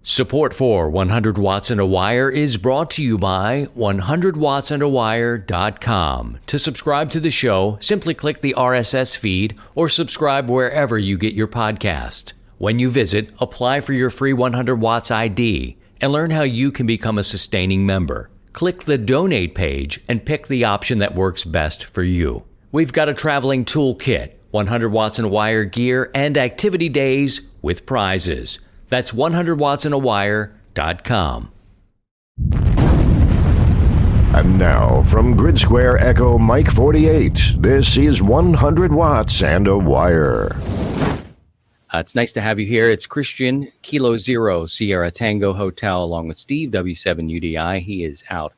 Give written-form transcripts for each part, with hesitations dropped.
Support for 100 Watts and a Wire is brought to you by 100wattsandawire.com. To subscribe to the show, simply click the RSS feed or subscribe wherever you get your podcast. When you visit, apply for your free 100 Watts ID and learn how you can become a sustaining member. Click the donate page and pick the option that works best for you. We've got a traveling toolkit, 100 Watts and a Wire gear, and activity days with prizes. That's 100wattsandawire.com. And now, from Grid Square Echo Mike 48, this is 100 Watts and a Wire. It's nice to have you here. It's Christian, Kilo Zero, Sierra Tango Hotel, along with Steve, W7UDI. He is out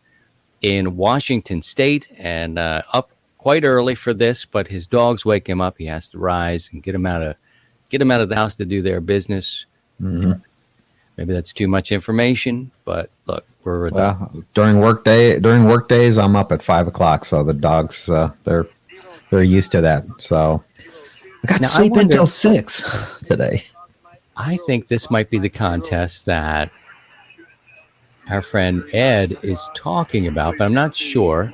in Washington State and up quite early for this, but his dogs wake him up. He has to rise and get him out of the house to do their business. Mm-hmm. Maybe that's too much information, but look, during work days, I'm up at 5:00, so the dogs they're used to that. So I got to sleep until 6 today. I think this might be the contest that our friend Ed is talking about, but I'm not sure.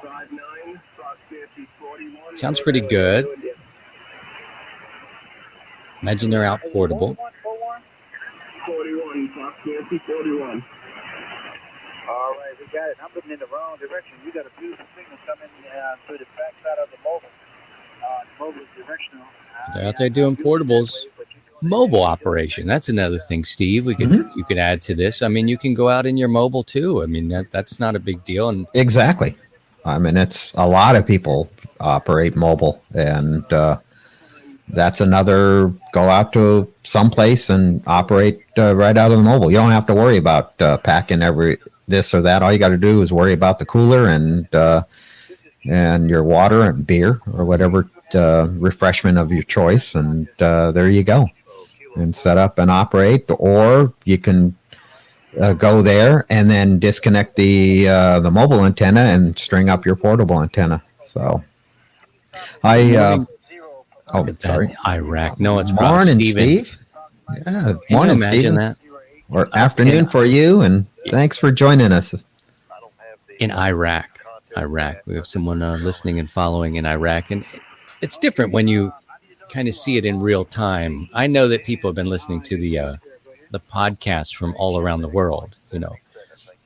Sounds pretty good. Imagine they're out portable. 41. All right, we got it. I'm looking in the wrong direction. You got a beautiful signal coming through the backside of the mobile. Mobile is directional. They're out there doing portables. Mobile operation. That's another thing, Steve. You could add to this. I mean, you can go out in your mobile too. I mean, that's not a big deal. And exactly. I mean, it's a lot of people operate mobile, and that's another go out to someplace and operate right out of the mobile. You don't have to worry about packing every this or that. All you got to do is worry about the cooler and your water and beer or whatever refreshment of your choice, and there you go. And set up and operate, or you can go there and then disconnect the mobile antenna and string up your portable antenna. So sorry. Iraq. No, it's morning, Steve. Yeah, morning, Steve. That? Or afternoon for you, and thanks for joining us. In Iraq. We have someone listening and following in Iraq, and it's different when you kind of see it in real time. I know that people have been listening to the podcast from all around the world. You know,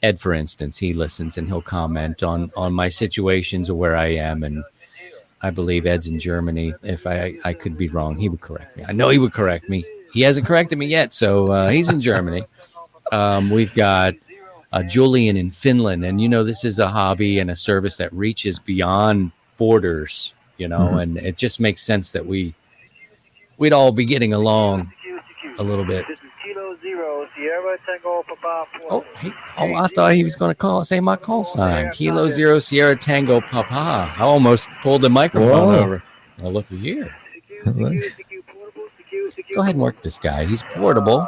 Ed, for instance, he listens and he'll comment on my situations or where I am, and I believe Ed's in Germany. If I could be wrong, he would correct me. I know he would correct me. He hasn't corrected me yet, so he's in Germany. We've got Julian in Finland, and this is a hobby and a service that reaches beyond borders. And it just makes sense that we'd all be getting along a little bit. I thought he was going to say my call sign. Kilo Zero Sierra Tango Papa. I almost pulled the microphone over. Well, look here. Go ahead and work this guy. He's portable.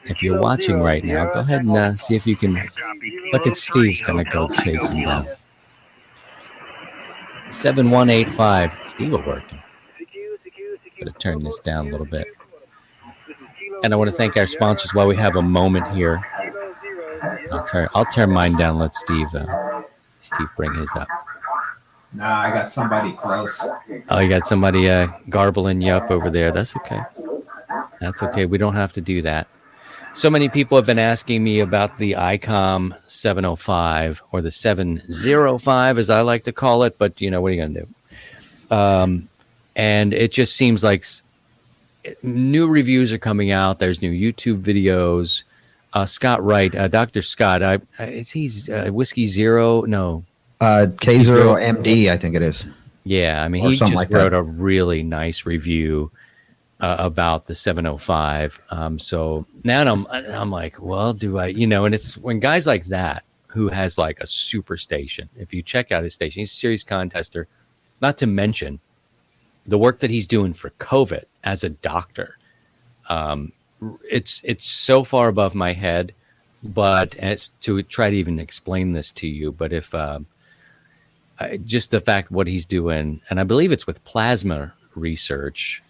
If you're watching right now, go ahead and see if you can. Look at Steve's going to go chase him down. 7185. Steve will work. Got to turn this down a little bit. And I want to thank our sponsors while we have a moment here. I'll turn mine down. Let Steve bring his up. Nah, I got somebody close. Oh, you got somebody garbling you up over there. That's okay. That's okay. We don't have to do that. So many people have been asking me about the ICOM 705 or the 705, as I like to call it. But, what are you going to do? And it just seems like new reviews are coming out. There's new YouTube videos. Scott Wright, Dr. Scott, he's Whiskey Zero? No. K0 MD, I think it is. Yeah, I mean, he just wrote a really nice review about the 705. So now I'm like, well, do I, and it's when guys like that, who has like a super station, if you check out his station, he's a serious contester, not to mention the work that he's doing for COVID as a doctor. It's so far above my head, but it's to try to even explain this to you. But if just the fact what he's doing, and I believe it's with plasma research,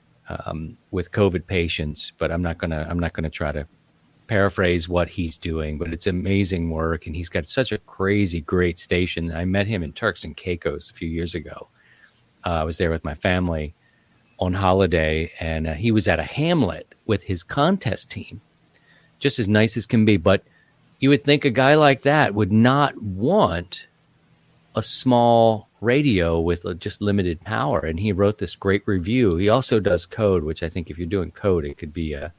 with COVID patients, but I'm not gonna try to paraphrase what he's doing, but it's amazing work, and he's got such a crazy great station. I met him in Turks and Caicos a few years ago. I was there with my family on holiday, and he was at a Hamlet with his contest team, just as nice as can be. But you would think a guy like that would not want a small radio with just limited power, and he wrote this great review. He also does code, which I think if you're doing code, it could be a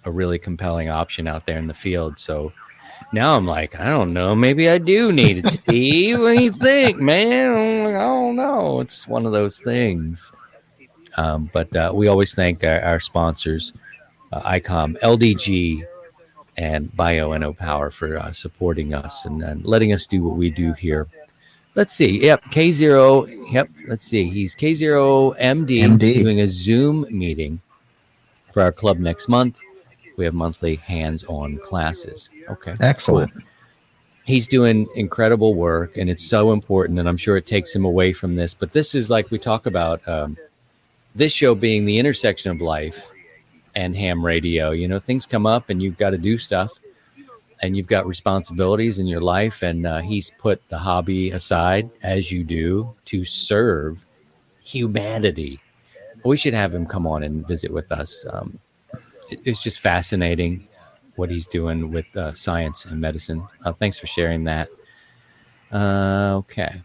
really compelling option out there in the field. So now I'm like, I don't know, maybe I do need it, Steve. What do you think, man? I don't know. It's one of those things. But we always thank our sponsors, ICOM, LDG, and BioNO Power for supporting us and letting us do what we do here. Let's see. Yep, K0. Yep, let's see. He's K0MD doing a Zoom meeting for our club next month. We have monthly hands-on classes. Okay. Excellent. Cool. He's doing incredible work, and it's so important, and I'm sure it takes him away from this. But this is like we talk about this show being the intersection of life and ham radio. You know, things come up, and you've got to do stuff, and you've got responsibilities in your life, and he's put the hobby aside, as you do, to serve humanity. We should have him come on and visit with us. It's just fascinating what he's doing with science and medicine. Thanks for sharing that. Okay.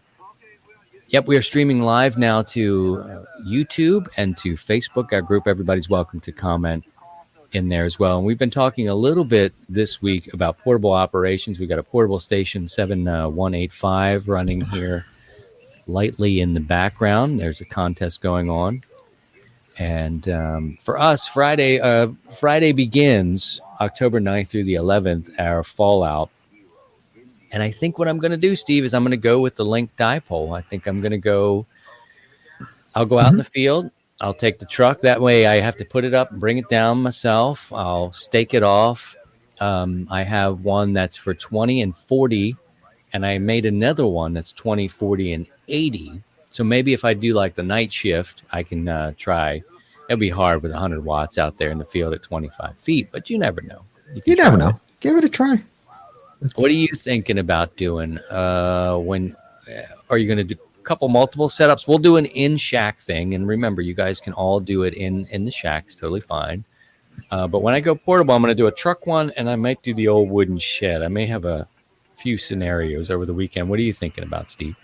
Yep, we are streaming live now to YouTube and to Facebook. Our group, everybody's welcome to comment in there as well. And we've been talking a little bit this week about portable operations. We've got a portable station 7185 running here lightly in the background. There's a contest going on. And for us, Friday begins October 9th through the 11th, our fallout. And I think what I'm going to do, Steve, is I'm going to go with the link dipole. I think I'm going to go, I'll go out in the field. I'll take the truck. That way I have to put it up and bring it down myself. I'll stake it off. I have one that's for 20 and 40, and I made another one that's 20, 40, and 80. So maybe if I do like the night shift, I can try. It'll be hard with 100 watts out there in the field at 25 feet, but you never know. You never know. Give it a try. What are you thinking about doing? When are you going to do a couple multiple setups? We'll do an in-shack thing. And remember, you guys can all do it in the shack. It's totally fine. But when I go portable, I'm going to do a truck one, and I might do the old wooden shed. I may have a few scenarios over the weekend. What are you thinking about, Steve?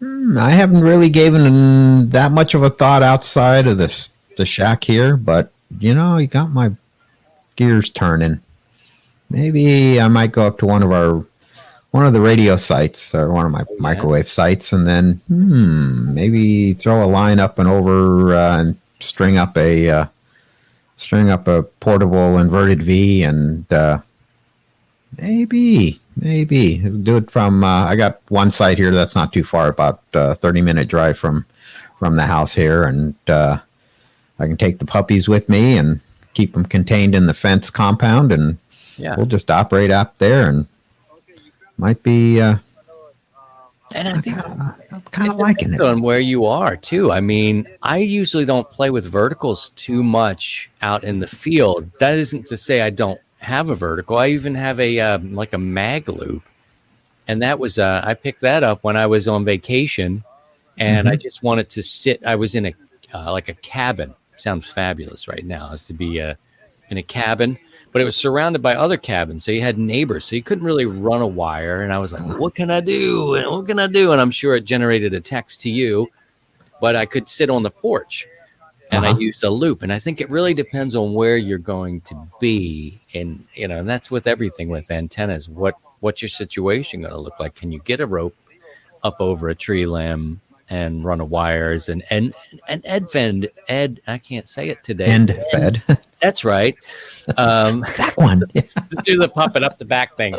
I haven't really given that much of a thought outside of the shack here, but you got my gears turning. Maybe I might go up to one of the radio sites or one of my microwave sites, and then maybe throw a line up and over and string up a portable inverted V, and maybe do it from. I got one site here that's not too far, about 30-minute drive from the house here, and I can take the puppies with me and keep them contained in the fence compound, and we'll just operate out there, and might be. And I think I'm kind of liking it. On where you are too. I mean, I usually don't play with verticals too much out in the field. That isn't to say I don't have a vertical. I even have a like a mag loop, and that was I picked that up when I was on vacation, and I just wanted to sit. I was in a like a cabin. Sounds fabulous right now, as to be in a cabin, but it was surrounded by other cabins, so you had neighbors, so you couldn't really run a wire. And I was like, what can I do? And what can I do? And I'm sure it generated a text to you, but I could sit on the porch, and I used a loop. And I think it really depends on where you're going to be, and and that's with everything with antennas. What's your situation going to look like? Can you get a rope up over a tree limb and run a wires and Ed, I can't say it today. End fed. That's right. That one. Just do the pump it up the back thing.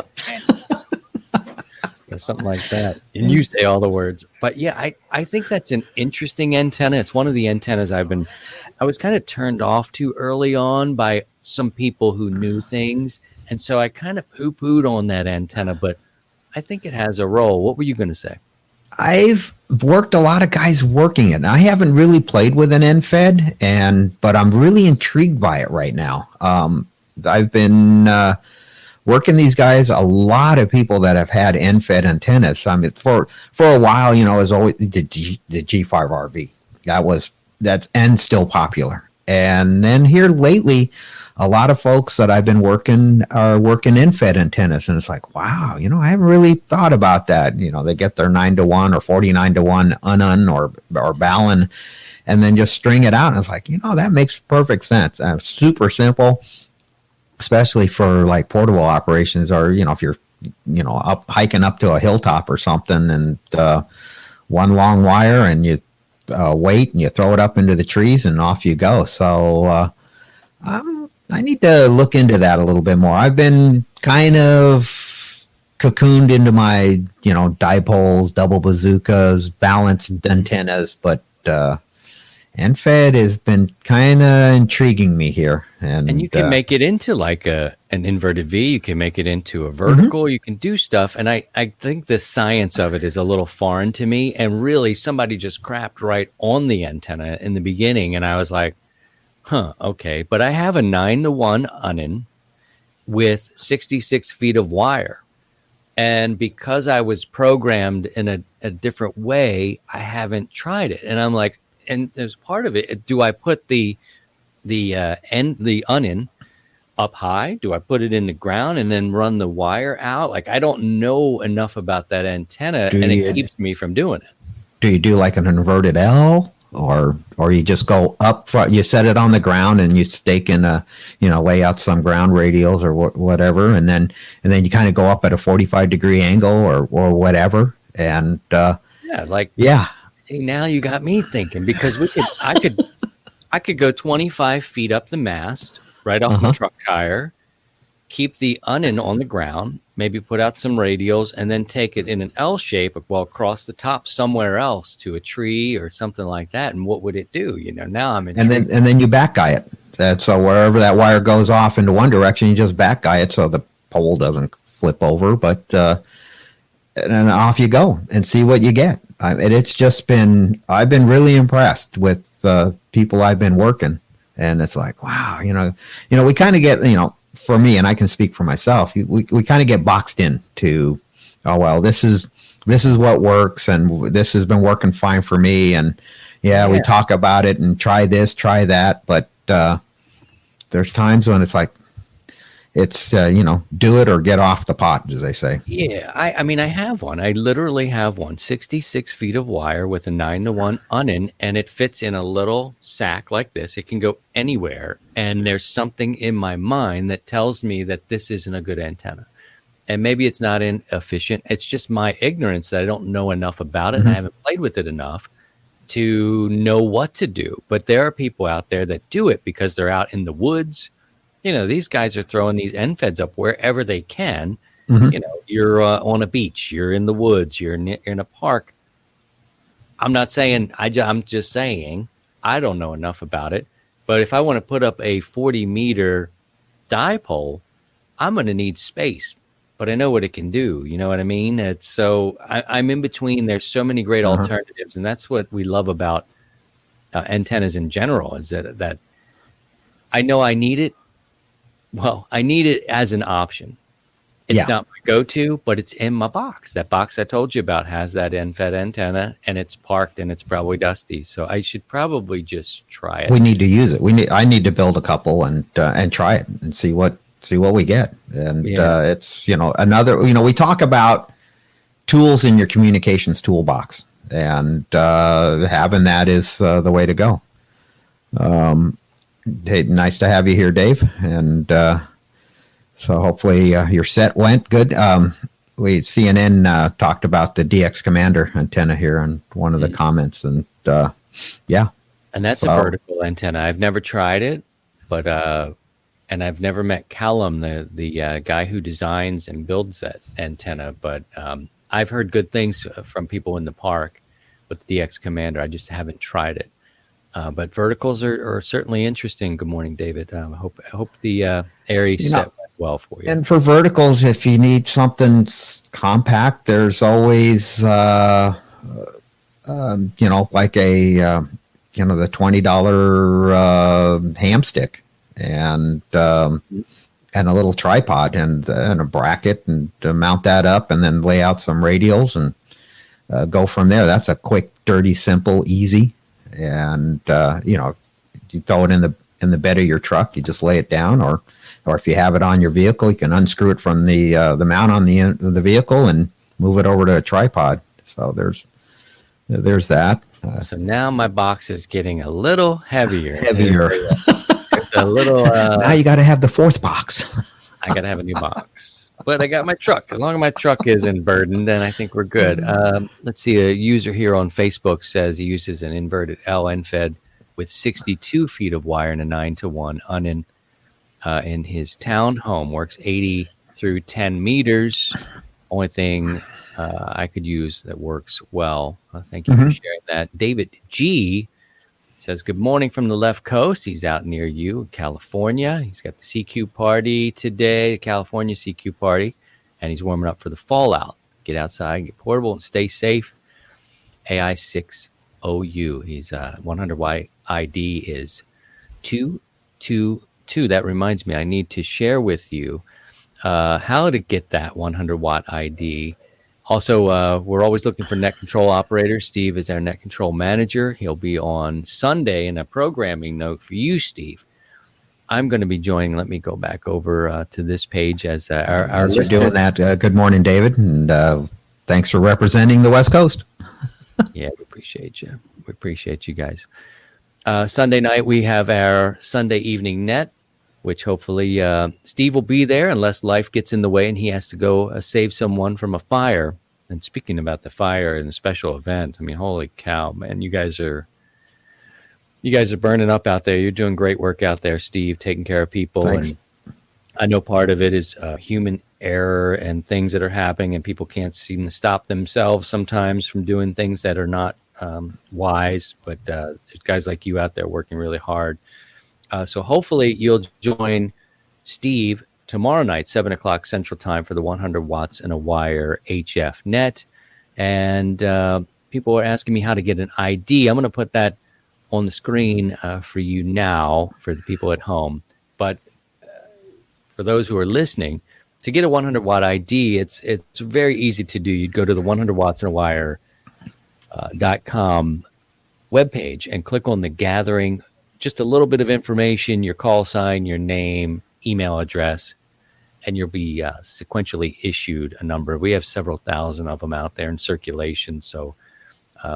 Or something like that. And you say all the words. But yeah, I think that's an interesting antenna. It's one of the antennas I was kind of turned off too early on by some people who knew things. And so I kind of poo-pooed on that antenna, but I think it has a role. What were you going to say? I've worked a lot of guys working it. And I haven't really played with an end-fed, but I'm really intrigued by it right now. I've been working these guys. A lot of people that have had end-fed antennas. I mean, for a while, it was always the G5RV. And still popular. And then here lately, a lot of folks that I've been working are working end-fed antennas, and it's like, wow, I haven't really thought about that. They get their 9-to-1 or 49-to-1 or Balun, and then just string it out. And it's like, that makes perfect sense. And it's super simple, especially for like portable operations, or if you're up hiking up to a hilltop or something, and one long wire, and you wait and you throw it up into the trees, and off you go. So I need to look into that a little bit more. I've been kind of cocooned into my, dipoles, double bazookas, balanced antennas, but end-fed has been kind of intriguing me here. And you can make it into like an inverted V. You can make it into a vertical. You can do stuff. And I think the science of it is a little foreign to me. And really, somebody just crapped right on the antenna in the beginning. And I was like, okay. But I have a 9-to-1 Unin with 66 feet of wire. And because I was programmed in a different way, I haven't tried it. And I'm like, and there's part of it. Do I put the Unin up high? Do I put it in the ground and then run the wire out? Like, I don't know enough about that antenna, it keeps me from doing it. Do you do like an inverted L, or you just go up front? You set it on the ground and you stake in lay out some ground radials or whatever, and then you kind of go up at a 45-degree angle or whatever, and See, now you got me thinking, because I could go 25 feet up the mast, right off my truck tire, keep the Unin on the ground, maybe put out some radials, and then take it in an L shape, across the top somewhere else to a tree or something like that. And what would it do? Now I'm in. And then you back guy it. And so wherever that wire goes off into one direction, you just back guy it so the pole doesn't flip over. But and then off you go and see what you get. I've been really impressed with people I've been working, and it's like, wow, we kind of get, for me, and I can speak for myself, we kind of get boxed in to, oh, well, this is what works, and this has been working fine for me, and we talk about it and try this, try that, but there's times when it's like, it's, do it or get off the pot, as they say. Yeah, I mean, I have one. I literally have one, 66 feet of wire with a 9-to-1 Unin, and it fits in a little sack like this. It can go anywhere, and there's something in my mind that tells me that this isn't a good antenna. And maybe it's not efficient. It's just my ignorance that I don't know enough about it, and I haven't played with it enough to know what to do. But there are people out there that do it because they're out in the woods. These guys are throwing these end-feds up wherever they can. You're on a beach, you're in the woods, you're in a park. I'm not saying, I'm just saying, I don't know enough about it. But if I want to put up a 40-meter dipole, I'm going to need space. But I know what it can do. You know what I mean? It's so I'm in between. There's so many great alternatives, and that's what we love about antennas in general. Is that I know I need it. Well, I need it as an option. It's not my go-to, but it's in my box. That box I told you about has that end-fed antenna, and it's parked, and it's probably dusty. So I should probably just try it. We need to use it. I need to build a couple and try it and see what we get. And it's another. We talk about tools in your communications toolbox, and having that is the way to go. Hey, nice to have you here, Dave. And so hopefully your set went good. CNN talked about the DX Commander antenna here in one of the comments, and and that's a vertical antenna. I've never tried it, but and I've never met Callum, the guy who designs and builds that antenna. But I've heard good things from people in the park with the DX Commander. I just haven't tried it. But verticals are certainly interesting. Good morning, David. I hope the Aries set went well for you. And for verticals, if you need something compact, there's always like a the $20 ham stick and a little tripod and a bracket and mount that up and then lay out some radials and go from there. That's a quick, dirty, simple, easy. And you throw it in the bed of your truck. You just lay it down, or if you have it on your vehicle, you can unscrew it from the mount on the end of the vehicle and move it over to a tripod. So there's that. So now my box is getting a little heavier. It's a little. Now you got to have the fourth box. I got to have a new box. But I got my truck. As long as my truck isn't burdened, then I think we're good. Let's see. A user here on Facebook says he uses an inverted LN fed with 62 feet of wire and a 9-to-1 in his town home. Works 80 through 10 meters. Only thing I could use that works well. Thank you for sharing that. David G says, good morning from the left coast. He's out near you, California. He's got the CQ party today, the California CQ party, and he's warming up for the fallout. Get outside, get portable, and stay safe. AI6OU. He's 100 watt ID is 222. That reminds me, I need to share with you how to get that 100 watt ID. Also, we're always looking for net control operators. Steve is our net control manager. He'll be on Sunday. In a programming note for you, Steve, I'm going to be joining. Let me go back over to this page as our you're doing that. Good morning, David, and thanks for representing the West Coast. Yeah, we appreciate you. We appreciate you guys. Sunday night, we have our Sunday evening net, which hopefully Steve will be there unless life gets in the way and he has to go save someone from a fire. And speaking about the fire and the special event, I mean, holy cow, man, you guys are burning up out there. You're doing great work out there, Steve, taking care of people. Thanks. And I know part of it is human error and things that are happening, and people can't seem to stop themselves sometimes from doing things that are not wise. But there's guys like you out there working really hard. So hopefully you'll join Steve tomorrow night, 7 o'clock Central Time, for the 100 watts and a wire HF net. And people are asking me how to get an ID. I'm going to put that on the screen for you now for the people at home. But for those who are listening, to get a 100 watt ID, it's very easy to do. You'd go to the 100 watts and a wire.com webpage and click on the gathering. Just a little bit of information, your call sign, your name, email address, and you'll be sequentially issued a number. We have several thousand of them out there in circulation, so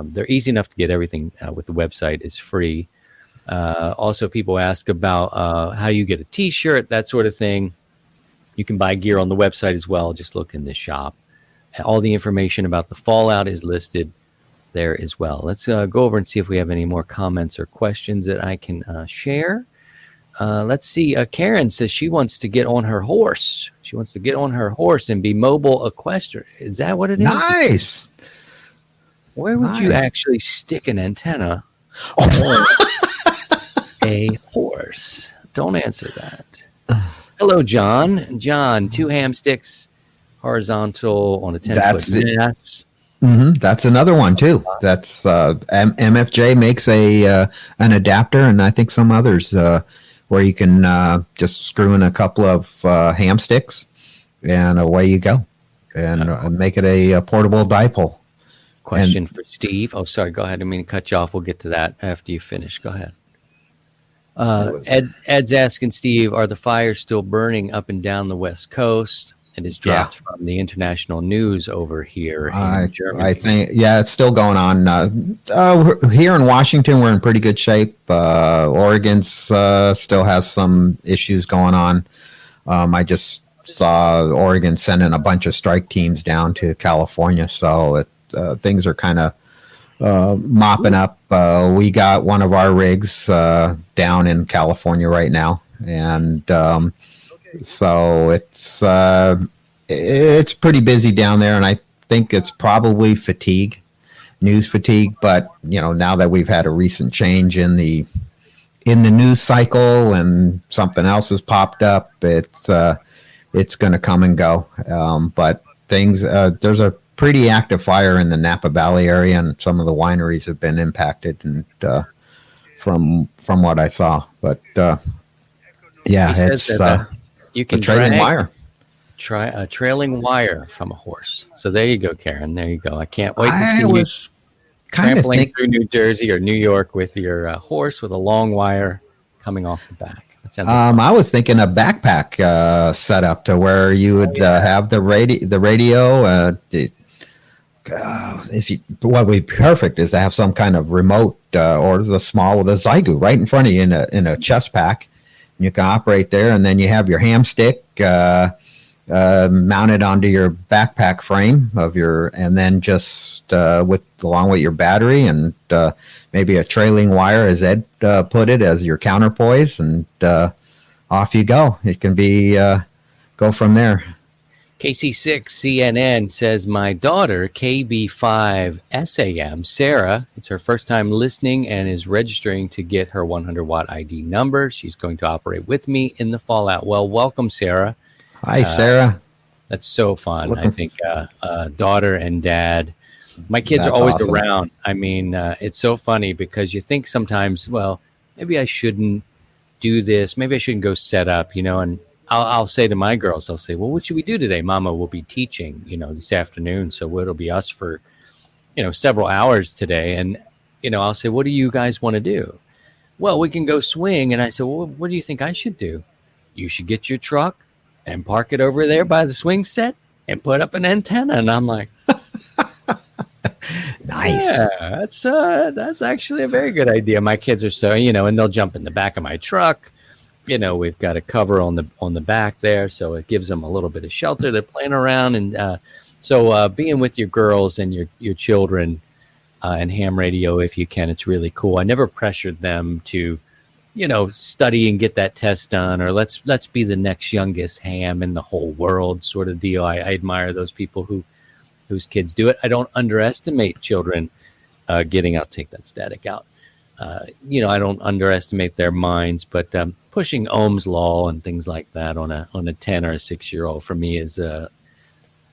they're easy enough to get. Everything with the website is free. Also, people ask about how you get a T-shirt, that sort of thing. You can buy gear on the website as well. Just look in the shop. All the information about the fallout is listed there as well. Let's go over and see if we have any more comments or questions that I can share. Let's see. Karen says she wants to get on her horse. She wants to get on her horse and be mobile equestrian. Is that what it is? Nice. Where would you actually stick an antenna on a horse? Don't answer that. Hello, John. John, 2 ham sticks, horizontal on a 10-foot mast. That's another one too. That's MFJ makes an adapter, and I think some others where you can just screw in a couple of ham sticks, and away you go, and make it a portable dipole. Question for Steve. Oh, sorry. Go ahead. I didn't mean to cut you off. We'll get to that after you finish. Go ahead. Ed's asking Steve, are the fires still burning up and down the West Coast? It is dropped from the international news over here in Germany. I think, it's still going on. Here in Washington, we're in pretty good shape. Oregon still has some issues going on. I just saw Oregon sending a bunch of strike teams down to California, so things are kind of mopping up. We got one of our rigs down in California right now, and so it's pretty busy down there, and I think it's probably news fatigue. But now that we've had a recent change in the news cycle and something else has popped up, it's going to come and go. But things there's a pretty active fire in the Napa Valley area, and some of the wineries have been impacted. And from what I saw, but yeah, He it's says that, you can trailing wire. try a trailing wire from a horse. So there you go, Karen. There you go. I can't wait to see I you was kind of trampling thinking. through New Jersey or New York with your horse with a long wire coming off the back. That sounds like fun. I was thinking a backpack setup to where you would have the radio. If you, what would be perfect is to have some kind of remote or the small with a Zygu right in front of you in a chest pack. You can operate there, and then you have your ham stick mounted onto your backpack frame and then just along with your battery and maybe a trailing wire, as Ed put it, as your counterpoise, and off you go. It can be go from there. KC6 CNN says, my daughter, KB5 SAM, Sarah, it's her first time listening and is registering to get her 100-watt ID number. She's going to operate with me in the Fallout. Well, welcome, Sarah. Hi, Sarah. That's so fun. I think daughter and dad. My kids are always awesome. around. I mean, it's so funny because you think sometimes, well, maybe I shouldn't do this. Maybe I shouldn't go set up, and I'll say to my girls, I'll say, well, what should we do today? Mama will be teaching, this afternoon. So it'll be us for, several hours today. And, I'll say, what do you guys want to do? Well, we can go swing. And I said, well, what do you think I should do? You should get your truck and park it over there by the swing set and put up an antenna. And I'm like, Nice. yeah, that's actually a very good idea. My kids are so, and they'll jump in the back of my truck. We've got a cover on the back there, so it gives them a little bit of shelter. They're playing around, and so being with your girls and your children and ham radio, if you can, it's really cool. I never pressured them to, study and get that test done, or let's be the next youngest ham in the whole world sort of deal. I admire those people whose kids do it. I don't underestimate children getting out. Take that static out. I don't underestimate their minds, but pushing Ohm's law and things like that on a 10 or a 6-year-old for me is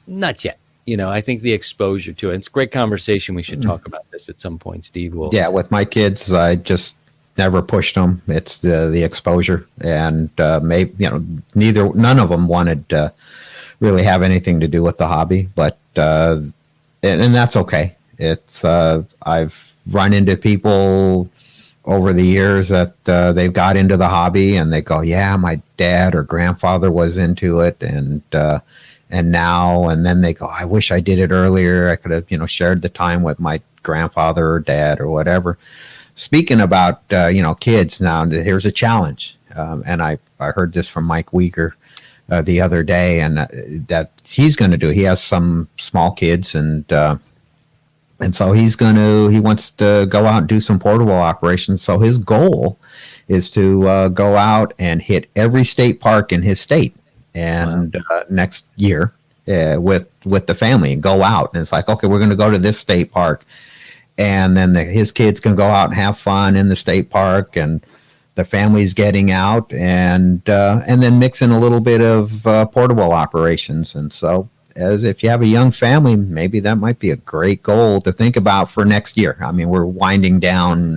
not yet. I think the exposure to it. It's a great conversation. We should talk about this at some point, Steve. Yeah, with my kids, I just never pushed them. It's the exposure, and maybe none of them wanted to really have anything to do with the hobby, but and that's okay. It's I've run into people over the years that they've got into the hobby and they go, yeah, my dad or grandfather was into it, and now, and then they go, I wish I did it earlier. I could have shared the time with my grandfather or dad or whatever. Speaking about kids, now here's a challenge, and I heard this from Mike Weeger the other day, and that he's going to do. He has some small kids, and so he wants to go out and do some portable operations. So his goal is to go out and hit every state park in his state, and next year with the family, and go out. And it's like, okay, we're going to go to this state park, and then his kids can go out and have fun in the state park, and the family's getting out, and then mix in a little bit of portable operations. And so, as if you have a young family, maybe that might be a great goal to think about for next year. I mean, we're winding down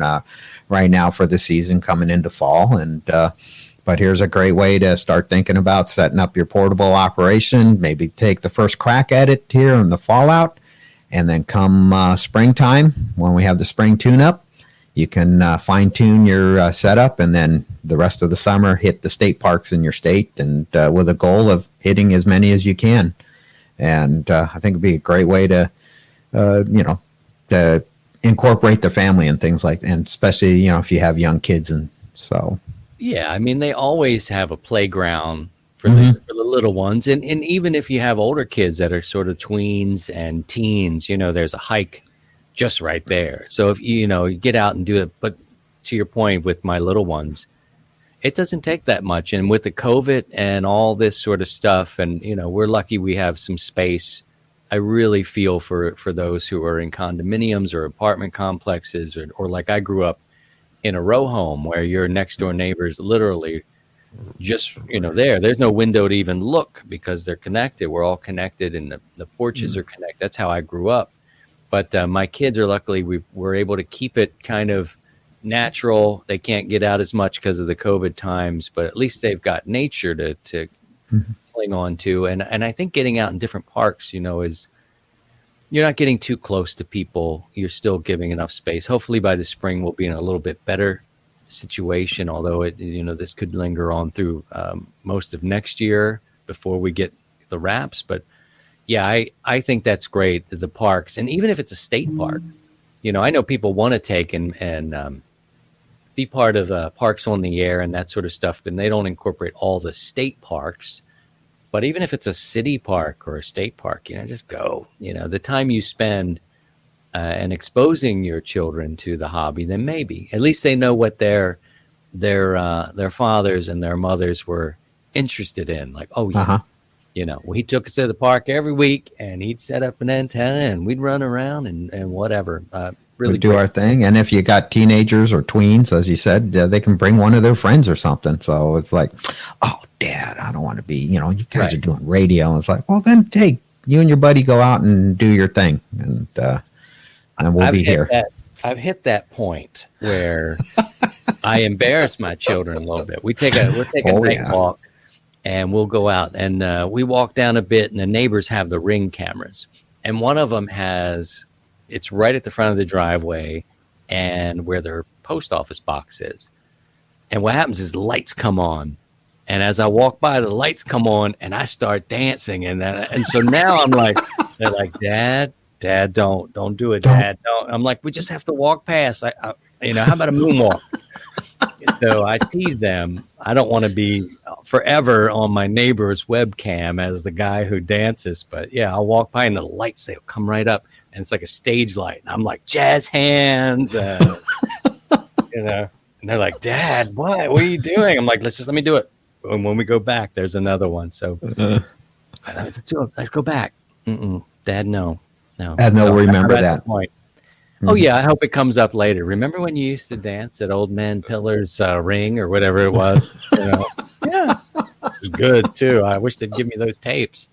right now for the season, coming into fall, and but here's a great way to start thinking about setting up your portable operation. Maybe take the first crack at it here in the Fallout, and then come springtime, when we have the spring tune-up, you can fine tune your setup, and then the rest of the summer hit the state parks in your state, and with a goal of hitting as many as you can. And I think it'd be a great way to, to incorporate the family and things like that, and especially, if you have young kids. And so. Yeah, I mean, they always have a playground for the little ones. And even if you have older kids that are sort of tweens and teens, there's a hike just right there. So if you get out and do it, but to your point with my little ones, it doesn't take that much. And with the COVID and all this sort of stuff, and we're lucky we have some space. I really feel for those who are in condominiums or apartment complexes, or like I grew up in a row home where your next door neighbors literally just, there's no window to even look because they're connected. We're all connected, and the porches are connected. That's how I grew up. But my kids are luckily, we're able to keep it kind of natural. They can't get out as much because of the COVID times, but at least they've got nature to cling on to. And I think getting out in different parks, is you're not getting too close to people. You're still giving enough space. Hopefully by the spring we'll be in a little bit better situation, although this could linger on through most of next year before we get the wraps. But yeah, I think that's great, the parks. And even if it's a state park, I know people want to take and be part of Parks on the Air and that sort of stuff, and they don't incorporate all the state parks. But even if it's a city park or a state park, just go. The time you spend and exposing your children to the hobby, then maybe at least they know what their fathers and their mothers were interested in. Like, oh yeah, well, he took us to the park every week, and he'd set up an antenna, and we'd run around and whatever. Really we do our thing. And if you got teenagers or tweens, as you said, they can bring one of their friends or something. So it's like, oh, Dad, I don't want to be, you guys are doing radio. And it's like, well, then, hey, you and your buddy go out and do your thing. And we'll be here. I've hit that point where I embarrass my children a little bit. We'll take a night walk, and we'll go out, and we walk down a bit, and the neighbors have the Ring cameras. And one of them it's right at the front of the driveway and where their post office box is. And what happens is lights come on. And as I walk by, the lights come on, and I start dancing. And so now I'm like, they're like, Dad, don't do it, Dad. Don't. I'm like, we just have to walk past. How about a moonwalk? So I tease them. I don't want to be forever on my neighbor's webcam as the guy who dances. But yeah, I'll walk by, and the lights, they'll come right up. And it's like a stage light. And I'm like, jazz hands. And they're like, Dad, what are you doing? I'm like, let me do it. And when we go back, there's another one. So let's go back. Dad, no. And they'll remember that. Point. Oh, yeah. I hope it comes up later. Remember when you used to dance at Old Man Pillar's Ring or whatever it was? Yeah. It was good, too. I wish they'd give me those tapes.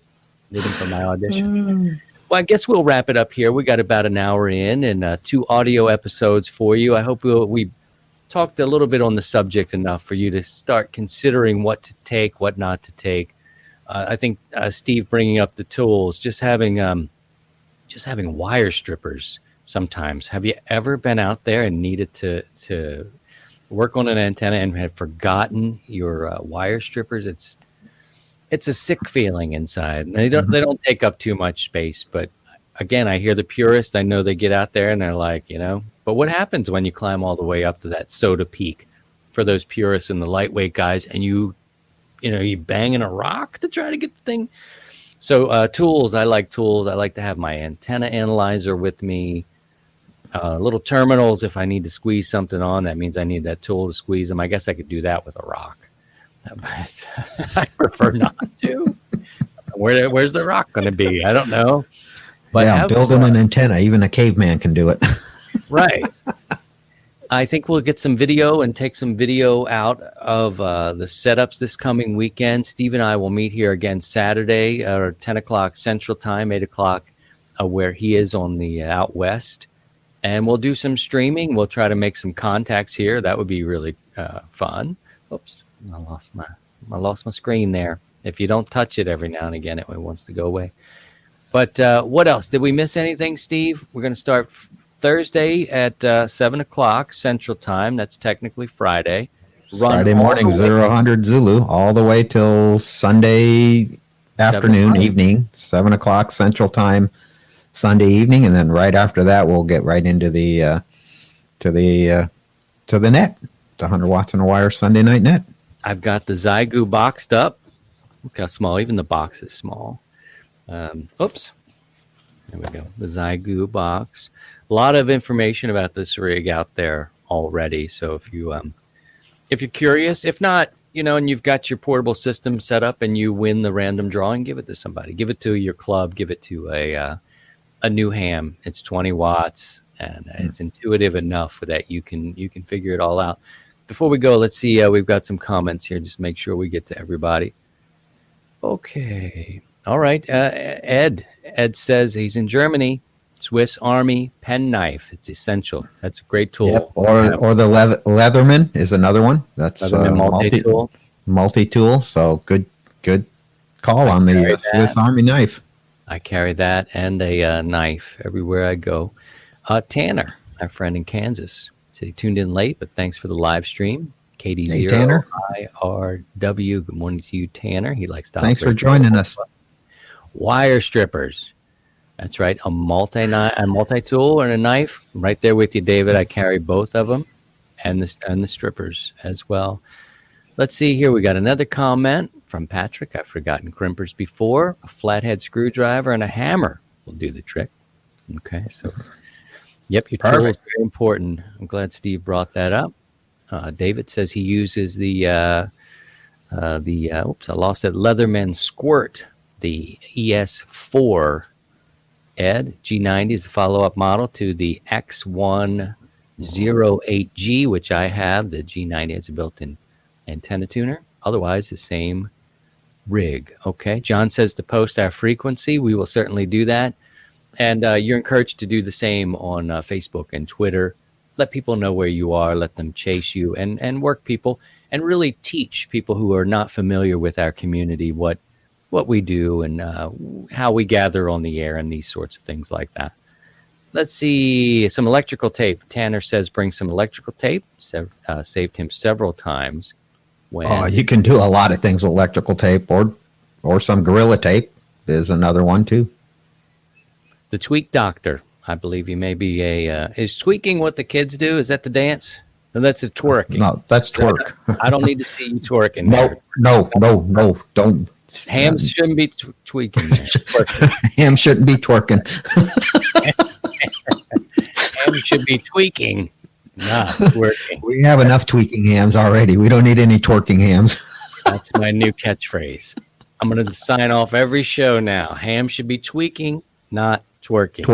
Need them for my audition. Well, I guess we'll wrap it up here. We got about an hour in and 2 audio episodes for you. I hope we talked a little bit on the subject enough for you to start considering what to take, what not to take. I think Steve bringing up the tools, just having wire strippers sometimes. Have you ever been out there and needed to work on an antenna and have forgotten your wire strippers? It's a sick feeling inside. And they don't take up too much space, but again, I hear the purists. I know they get out there and they're like, but what happens when you climb all the way up to that soda peak for those purists and the lightweight guys, and you banging a rock to try to get the thing. So tools, I like tools. I like to have my antenna analyzer with me. Little terminals, if I need to squeeze something on, that means I need that tool to squeeze them. I guess I could do that with a rock. But I prefer not to. Where's the rock going to be? I don't know. But building an antenna, even a caveman can do it. Right. I think we'll get some video and take some video out of the setups this coming weekend. Steve and I will meet here again Saturday at 10 o'clock Central Time, 8 o'clock where he is on the out west. And we'll do some streaming. We'll try to make some contacts here. That would be really fun. Oops, I lost my screen there. If you don't touch it every now and again, it wants to go away. But what else? Did we miss anything, Steve? We're going to start Thursday at 7 o'clock Central Time. That's technically Friday. Friday morning, 0000 Zulu, all the way till Sunday afternoon, evening, 7 o'clock Central Time, Sunday evening, and then right after that, we'll get right into the to the net, the 100 watts on a wire Sunday night net. I've got the Xiegu boxed up. Look how small. Even the box is small. Oops. There we go. The Xiegu box. A lot of information about this rig out there already. So if you're curious, if not, and you've got your portable system set up and you win the random drawing, give it to somebody. Give it to your club. Give it to a new ham. It's 20 watts and it's intuitive enough that you can figure it all out. before we go, let's see. We've got some comments here. Just make sure we get to everybody. Okay. All right. Ed says he's in Germany. Swiss Army penknife. It's essential. That's a great tool. Yep. Or the Leatherman is another one. That's Leatherman multi-tool. Multi-tool. So good call on the Swiss Army knife. I carry that and a knife everywhere I go. Tanner, our friend in Kansas, said he tuned in late, but thanks for the live stream. KD0 Tanner. IRW. Good morning to you, Tanner. He likes to. Thanks for joining us. Wire strippers. That's right. A multi-tool and a knife. I'm right there with you, David. I carry both of them, and the strippers as well. Let's see here. We got another comment from Patrick. I've forgotten crimpers before. A flathead screwdriver and a hammer will do the trick. Okay, so yep, your tool is very important. I'm glad Steve brought that up. David says he uses the Leatherman Squirt, the ES4. Ed, G90 is the follow-up model to the X108G, which I have. The G90 has a built-in antenna tuner. Otherwise, the same rig. Okay. John says to post our frequency. We will certainly do that. And you're encouraged to do the same on Facebook and Twitter. Let people know where you are. Let them chase you and work people and really teach people who are not familiar with our community what we do and how we gather on the air and these sorts of things like that. Let's see. Some electrical tape. Tanner says bring some electrical tape. Saved him several times. You can do a lot of things with electrical tape or some Gorilla tape is another one too. The Tweak Doctor. I believe he may be is tweaking what the kids do. Is that the dance? No, that's a twerking. No, that's twerk. I don't need to see you twerking. No, don't. Ham shouldn't be tweaking. Ham shouldn't be twerking. Ham should be tweaking, not twerking. We have enough tweaking hams already. We don't need any twerking hams. That's my new catchphrase. I'm going to sign off every show now. Ham should be tweaking, not twerking.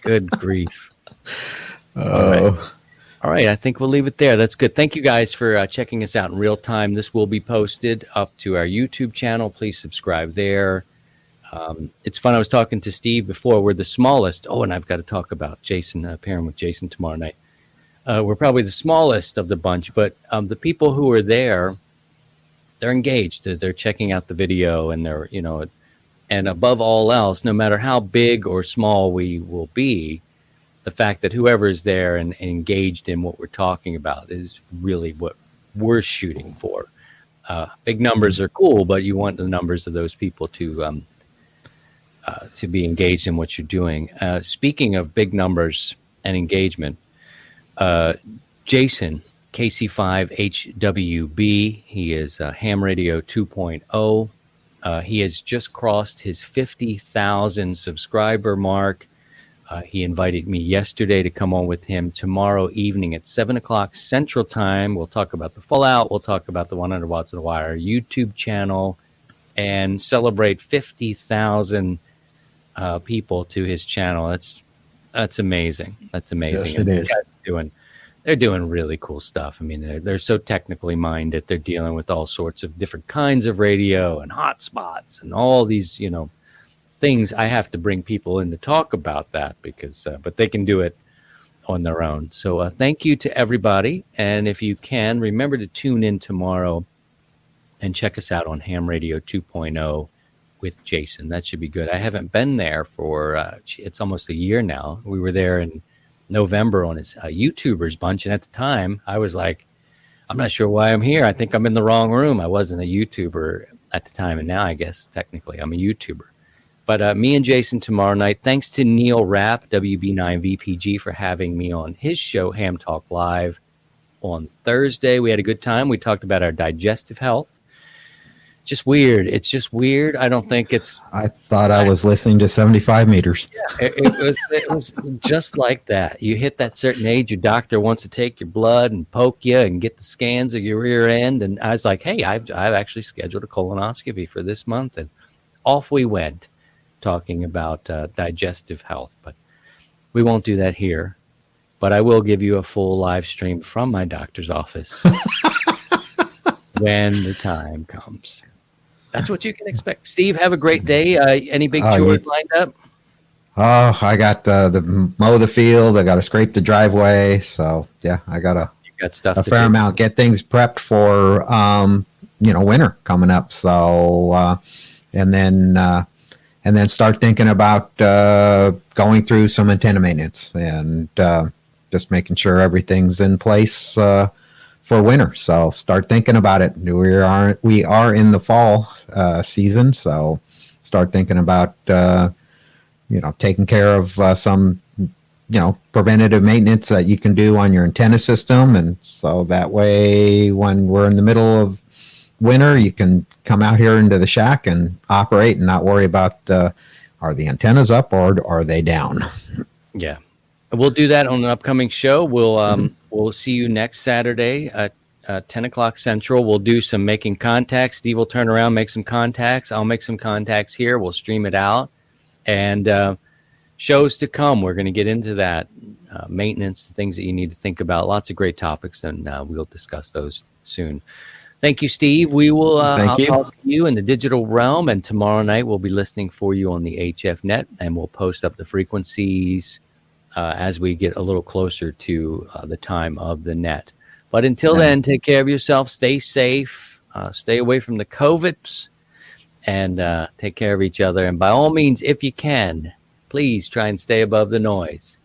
Good grief. All right, I think we'll leave it there. That's good. Thank you guys for checking us out in real time. This will be posted up to our YouTube channel. Please subscribe there. It's fun. I was talking to Steve before. We're the smallest. Oh, and I've got to talk about Jason, pairing with Jason tomorrow night. We're probably the smallest of the bunch, but the people who are there, they're engaged. They're checking out the video, and they're, and above all else, no matter how big or small we will be, the fact that whoever is there and engaged in what we're talking about is really what we're shooting for. Big numbers are cool, but you want the numbers of those people to be engaged in what you're doing. Speaking of big numbers and engagement, Jason, KC5HWB, he is Ham Radio 2.0. He has just crossed his 50,000 subscriber mark. He invited me yesterday to come on with him tomorrow evening at 7 o'clock Central Time. We'll talk about the Fallout. We'll talk about the 100 Watts of the Wire YouTube channel and celebrate 50,000 people to his channel. That's amazing. That's amazing. Yes, it is. They're doing really cool stuff. I mean, they're so technically minded. They're dealing with all sorts of different kinds of radio and hotspots and all these, things. I have to bring people in to talk about that because, but they can do it on their own. So thank you to everybody. And if you can, remember to tune in tomorrow and check us out on Ham Radio 2.0 with Jason. That should be good. I haven't been there for, it's almost a year now. We were there in November on his YouTubers bunch. And at the time I was like, I'm not sure why I'm here. I think I'm in the wrong room. I wasn't a YouTuber at the time. And now I guess technically I'm a YouTuber. But me and Jason tomorrow night, thanks to Neil Rapp, WB9VPG, for having me on his show, Ham Talk Live, on Thursday. We had a good time. We talked about our digestive health. Just weird. It's just weird. I don't think it's... I thought I was listening to 75 meters. Yeah, it was just like that. You hit that certain age, your doctor wants to take your blood and poke you and get the scans of your rear end. And I was like, hey, I've actually scheduled a colonoscopy for this month. And off we went, talking about digestive health, but we won't do that here. but I will give you a full live stream from my doctor's office when the time comes. That's what you can expect. Steve, have a great day. Any big chores lined up? Oh, I got the mow the field. I got to scrape the driveway. So yeah, I got stuff a fair amount. Get things prepped for winter coming up. So and then start thinking about going through some antenna maintenance and just making sure everything's in place for winter. So start thinking about it. We are in the fall season, so start thinking about taking care of some preventative maintenance that you can do on your antenna system, and so that way when we're in the middle of winter, you can come out here into the shack and operate and not worry about are the antennas up or are they down. Yeah, we'll do that on an upcoming show. We'll see you next Saturday at 10 o'clock Central. We'll do some making contacts. Steve will turn around, make some contacts. I'll make some contacts here. We'll stream it out. And shows to come, we're going to get into that. Maintenance, things that you need to think about. Lots of great topics, and we'll discuss those soon. Thank you, Steve. We will I'll talk to you in the digital realm, and tomorrow night we'll be listening for you on the HF net, and we'll post up the frequencies as we get a little closer to the time of the net. But until then, take care of yourself, stay safe, stay away from the COVID, and take care of each other. And by all means, if you can, please try and stay above the noise.